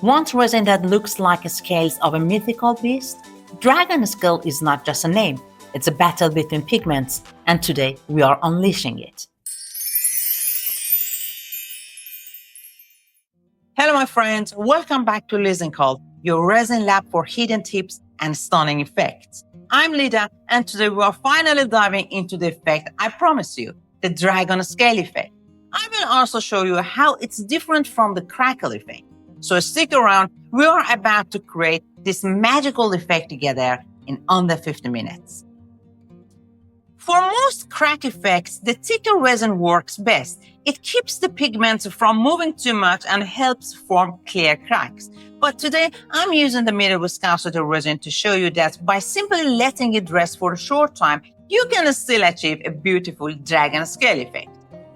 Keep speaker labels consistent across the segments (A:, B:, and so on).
A: Want resin that looks like the scales of a mythical beast? Dragon Skull is not just a name, it's a battle between pigments, and today we are unleashing it. Hello my friends, welcome back to LisinCult, your resin lab for hidden tips and stunning effects. I'm Lida, and today we are finally diving into the effect I promised you, the dragon scale effect. I will also show you how it's different from the crackle effect. So stick around, we are about to create this magical effect together in under 50 minutes. For most crack effects, the thicker resin works best. It keeps the pigments from moving too much and helps form clear cracks. But today, I'm using the middle viscosity resin to show you that by simply letting it rest for a short time, you can still achieve a beautiful dragon scale effect.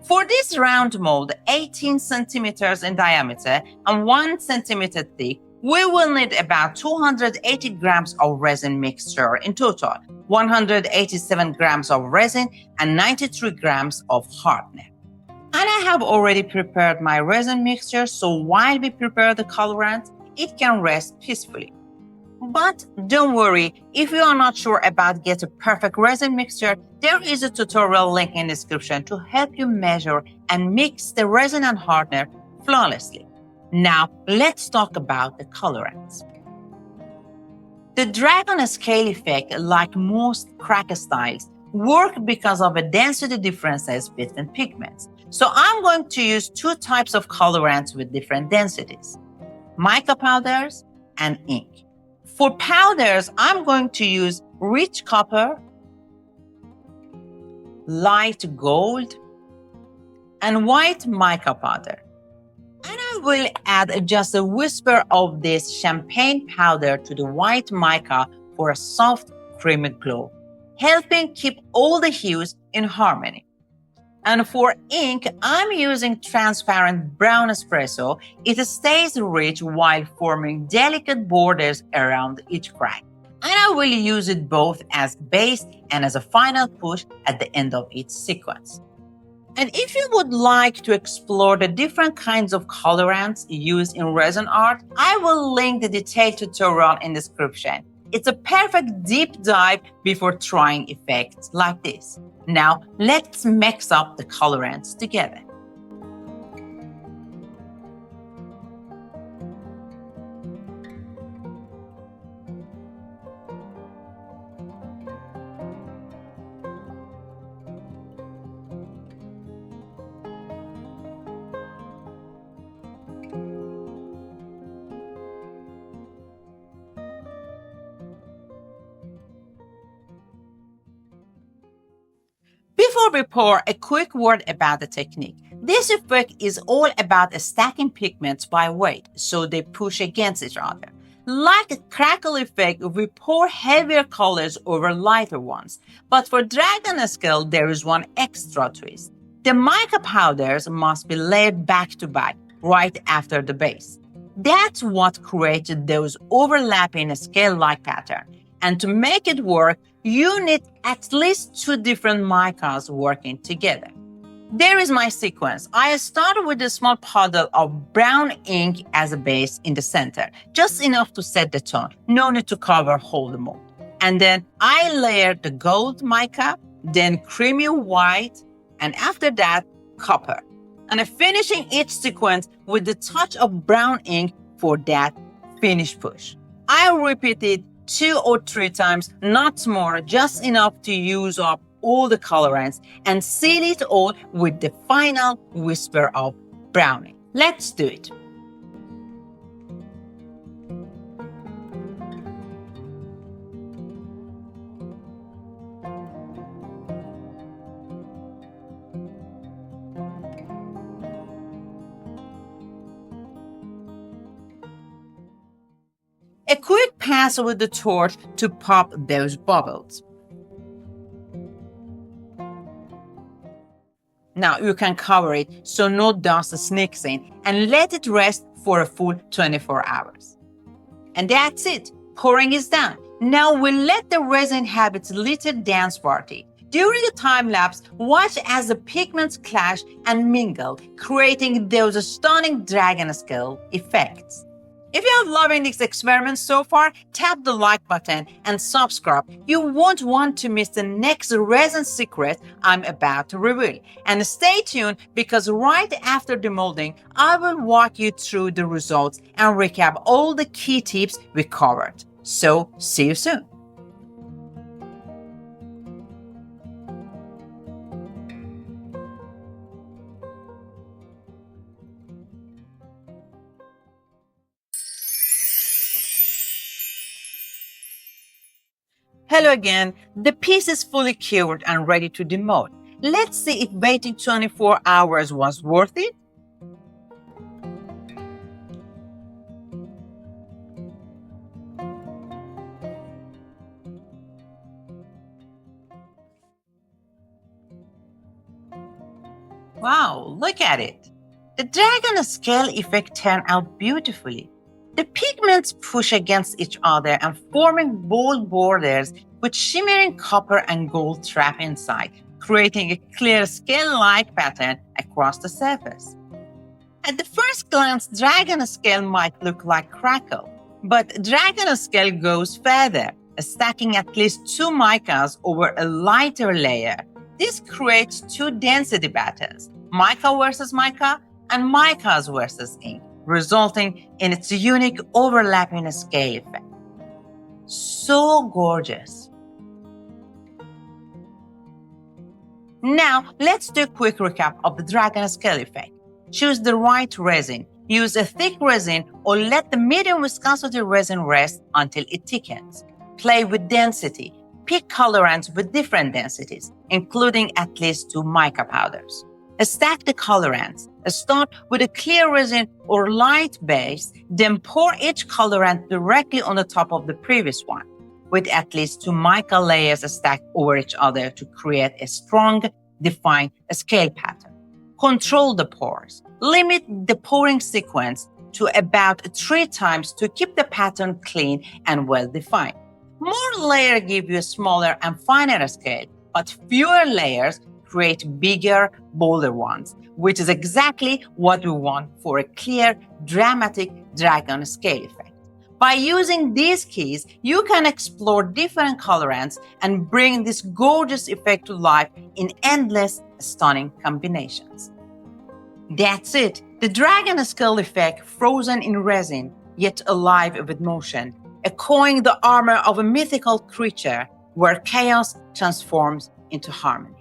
A: For this round mold, 18 centimeters in diameter and 1 centimeter thick, we will need about 280 grams of resin mixture in total, 187 grams of resin and 93 grams of hardener. And I have already prepared my resin mixture, so while we prepare the colorant, it can rest peacefully. But don't worry, if you are not sure about getting a perfect resin mixture, there is a tutorial link in the description to help you measure and mix the resin and hardener flawlessly. Now, let's talk about the colorants. The dragon scale effect, like most crack styles, work because of the density differences between pigments. So I'm going to use two types of colorants with different densities, mica powders and ink. For powders, I'm going to use rich copper, light gold, and white mica powder. And I will add just a whisper of this champagne powder to the white mica for a soft, creamy glow, helping keep all the hues in harmony. And for ink, I'm using transparent brown espresso. It stays rich while forming delicate borders around each crack. And I will use it both as base and as a final push at the end of each sequence. And if you would like to explore the different kinds of colorants used in resin art, I will link the detailed tutorial in the description. It's a perfect deep dive before trying effects like this. Now, let's mix up the colorants together. Before we pour, a quick word about the technique. This effect is all about stacking pigments by weight, so they push against each other. Like a crackle effect, we pour heavier colors over lighter ones. But for dragon scale, there is one extra twist. The mica powders must be layered back to back, right after the base. That's what created those overlapping scale-like patterns. And to make it work, you need at least two different micas working together. There is my sequence. I started with a small puddle of brown ink as a base in the center, just enough to set the tone, no need to cover whole the mold. And then I layered the gold mica, then creamy white, and after that, copper. And I'm finishing each sequence with the touch of brown ink for that finish push. I repeated 2 or 3 times, not more, just enough to use up all the colorants and seal it all with the final whisper of browning. Let's do it. A quick pass with the torch to pop those bubbles. Now you can cover it so no dust sneaks in and let it rest for a full 24 hours. And that's it. Pouring is done. Now we'll let the resin have its little dance party. During the time lapse, watch as the pigments clash and mingle, creating those stunning dragon scale effects. If you're loving this experiment so far, tap the like button and subscribe. You won't want to miss the next resin secret I'm about to reveal. And stay tuned because right after the molding, I will walk you through the results and recap all the key tips we covered. So, see you soon. Hello again. The piece is fully cured and ready to demold. Let's see if waiting 24 hours was worth it. Wow, look at it. The dragon scale effect turned out beautifully. The pigments push against each other and forming bold borders with shimmering copper and gold trap inside, creating a clear scale-like pattern across the surface. At the first glance, dragon scale might look like crackle, but dragon scale goes further, stacking at least 2 micas over a lighter layer. This creates 2 density battles, mica versus mica and micas versus ink, resulting in its unique overlapping scale effect. So gorgeous. Now, let's do a quick recap of the dragon scale effect. Choose the right resin. Use a thick resin or let the medium viscosity resin rest until it thickens. Play with density. Pick colorants with different densities, including at least 2 mica powders. Stack the colorants. Start with a clear resin or light base, then pour each colorant directly on the top of the previous one, with at least 2 mica layers stacked over each other to create a strong, defined scale pattern. Control the pours. Limit the pouring sequence to about 3 times to keep the pattern clean and well-defined. More layers give you a smaller and finer scale, but fewer layers create bigger, bolder ones, which is exactly what we want for a clear, dramatic dragon scale effect. By using these keys, you can explore different colorants and bring this gorgeous effect to life in endless, stunning combinations. That's it. The dragon scale effect, frozen in resin, yet alive with motion, echoing the armor of a mythical creature where chaos transforms into harmony.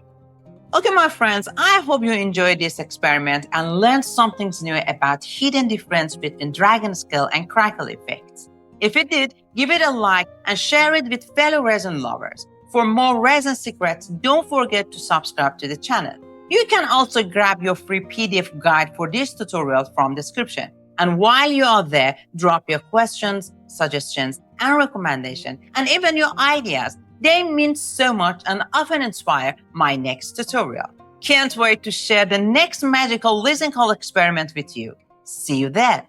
A: Okay, my friends, I hope you enjoyed this experiment and learned something new about hidden difference between dragon scale and crackle effects. If you did, give it a like and share it with fellow resin lovers. For more resin secrets, don't forget to subscribe to the channel. You can also grab your free PDF guide for this tutorial from the description. And while you are there, drop your questions, suggestions, and recommendations, and even your ideas. They mean so much and often inspire my next tutorial. Can't wait to share the next magical LisinCult experiment with you. See you there.